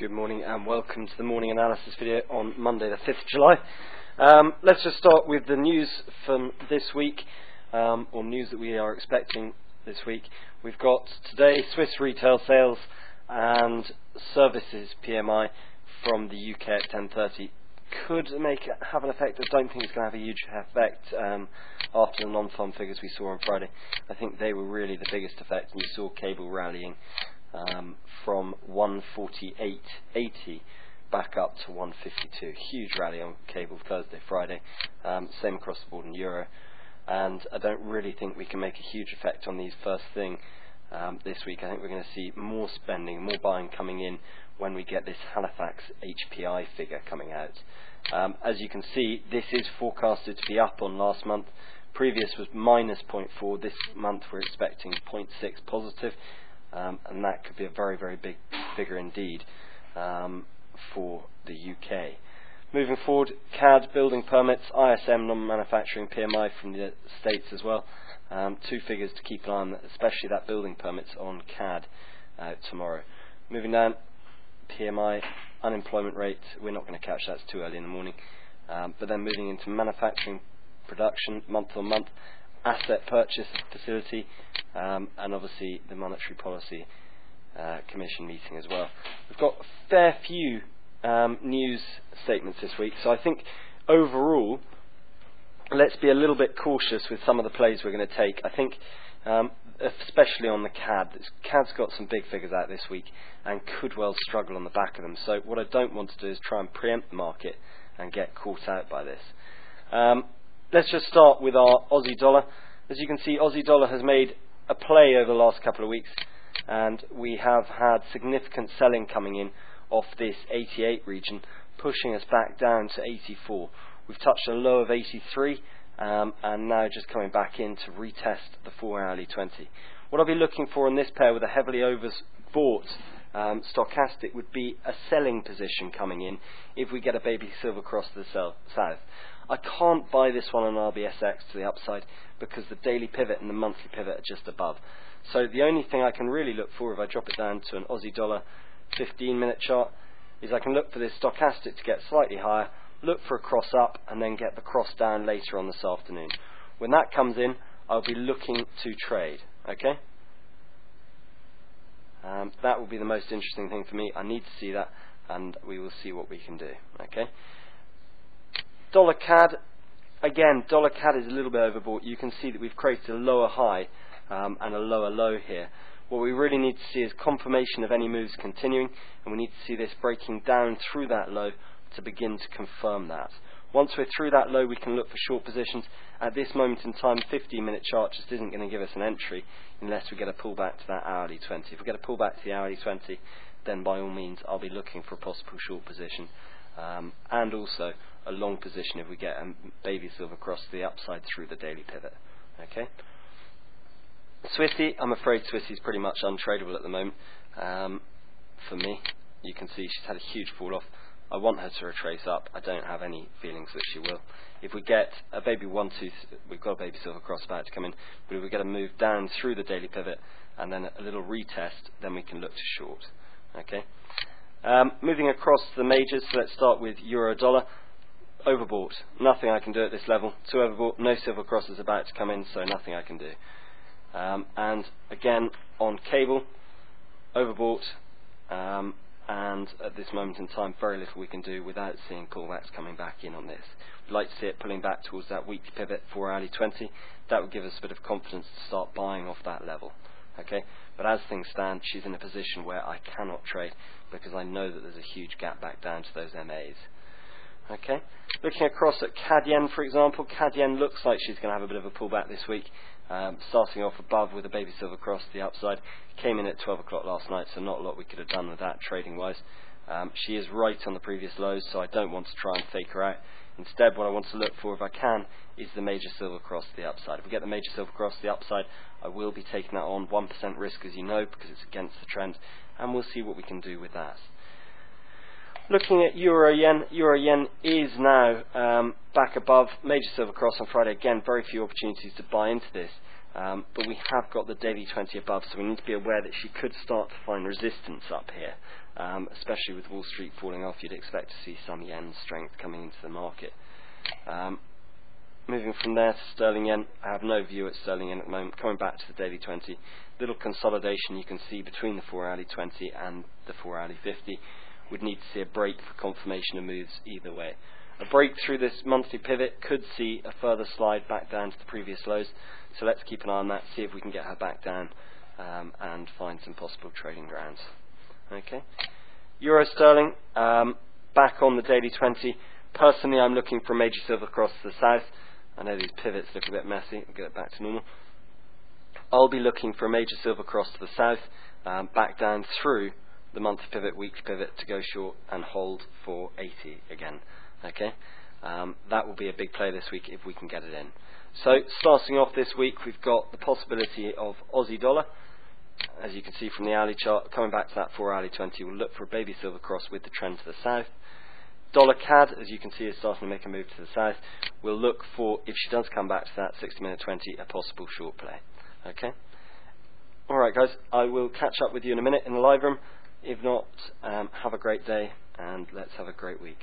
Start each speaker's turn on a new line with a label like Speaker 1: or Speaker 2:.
Speaker 1: Good morning and welcome to the morning analysis video on Monday the 5th of July. Let's just start with the news from this week, or news that we are expecting this week. We've got today Swiss retail sales and services PMI from the UK at 10:30. Could have an effect. I don't think it's going to have a huge effect after the non-farm figures we saw on Friday. I think they were really the biggest effect, and you saw cable rallying from 148.80 back up to 152. Huge rally on cable Thursday, Friday. Same across the board in euro. And I don't really think we can make a huge effect on these first thing this week. I think we're going to see more spending, more buying coming in when we get this Halifax HPI figure coming out. As you can see, this is forecasted to be up on last month. Previous was minus 0.4. This month we're expecting 0.6 positive. And that could be a very, very big figure indeed for the UK. Moving forward, CAD building permits, ISM non-manufacturing PMI from the States as well. Two figures to keep an eye on, especially that building permits on CAD tomorrow. Moving down, PMI, unemployment rate, we're not going to catch that, it's too early in the morning. But then moving into manufacturing production, month on month, asset purchase facility, and obviously the Monetary Policy Commission meeting as well. We've got a fair few news statements this week, so I think overall let's be a little bit cautious with some of the plays we're going to take. I think especially on the CAD. CAD's got some big figures out this week and could well struggle on the back of them, so what I don't want to do is try and preempt the market and get caught out by this. Let's just start with our Aussie dollar. As you can see, Aussie dollar has made a play over the last couple of weeks, and we have had significant selling coming in off this 88 region, pushing us back down to 84. We've touched a low of 83, and now just coming back in to retest the 4-hourly 20. What I'll be looking for in this pair with a heavily overbought stochastic would be a selling position coming in if we get a baby silver cross to the south. I can't buy this one on RBSX to the upside because the daily pivot and the monthly pivot are just above. So the only thing I can really look for if I drop it down to an Aussie dollar 15-minute chart is I can look for this stochastic to get slightly higher, look for a cross up, and then get the cross down later on this afternoon. When that comes in, I'll be looking to trade. Okay? That will be the most interesting thing for me. I need to see that, and we will see what we can do. Okay? Dollar CAD, again, dollar CAD is a little bit overbought. You can see that we've created a lower high and a lower low here. What we really need to see is confirmation of any moves continuing, and we need to see this breaking down through that low to begin to confirm that. Once we're through that low, we can look for short positions. At this moment in time, 15-minute chart just isn't going to give us an entry unless we get a pullback to that hourly 20. If we get a pullback to the hourly 20, then by all means I'll be looking for a possible short position, and also a long position if we get a baby silver cross to the upside through the daily pivot. Okay. Swissy, I'm afraid Swissy's pretty much untradeable at the moment. For me, you can see she's had a huge fall off. I want her to retrace up. I don't have any feelings that she will. If we get a baby we've got a baby silver cross about to come in, but if we get a move down through the daily pivot and then a little retest, then we can look to short. Okay. Moving across to the majors, so let's start with euro dollar. Overbought. Nothing I can do at this level. Too overbought. No silver crosses about to come in, so nothing I can do. And again on cable, overbought, and at this moment in time very little we can do without seeing pullbacks coming back in on this. We'd like to see it pulling back towards that weekly pivot 4-hourly 20. That would give us a bit of confidence to start buying off that level. Okay, but as things stand, she's in a position where I cannot trade because I know that there's a huge gap back down to those MAs. Okay, looking across at CAD yen, for example, CAD yen looks like she's going to have a bit of a pullback this week, starting off above with a baby silver cross to the upside. Came in at 12 o'clock last night, so not a lot we could have done with that trading wise. She is right on the previous lows, so I don't want to try and fake her out. Instead, what I want to look for, if I can, is the major silver cross to the upside. If we get the major silver cross to the upside, I will be taking that on 1% risk, as you know, because it's against the trend, and we'll see what we can do with that. Looking at euro yen is now back above major silver cross on Friday. Again, very few opportunities to buy into this. but we have got the daily 20 above, so we need to be aware that she could start to find resistance up here, especially with Wall Street falling off. You'd expect to see some yen strength coming into the market. Moving from there to sterling yen, I have no view at sterling yen at the moment. Coming back to the daily 20, little consolidation you can see between the 4-hourly 20 and the 4-hourly 50. We'd need to see a break for confirmation of moves either way. A break through this monthly pivot could see a further slide back down to the previous lows, so let's keep an eye on that, see if we can get her back down and find some possible trading grounds. Okay. Euro sterling, back on the daily 20. Personally, I'm looking for a major silver cross to the south. I know these pivots look a bit messy. We'll get it back to normal. I'll be looking for a major silver cross to the south, back down through the monthly pivot, weekly pivot to go short and hold for 80 again. Okay, that will be a big play this week if we can get it in. So starting off this week, we've got the possibility of Aussie dollar. As you can see from the hourly chart, coming back to that 4-hourly 20, we'll look for a baby silver cross with the trend to the south. Dollar CAD, as you can see, is starting to make a move to the south. We'll look for, if she does come back to that 60-minute 20, a possible short play. Okay. All right, guys. I will catch up with you in a minute in the live room. If not, have a great day and let's have a great week.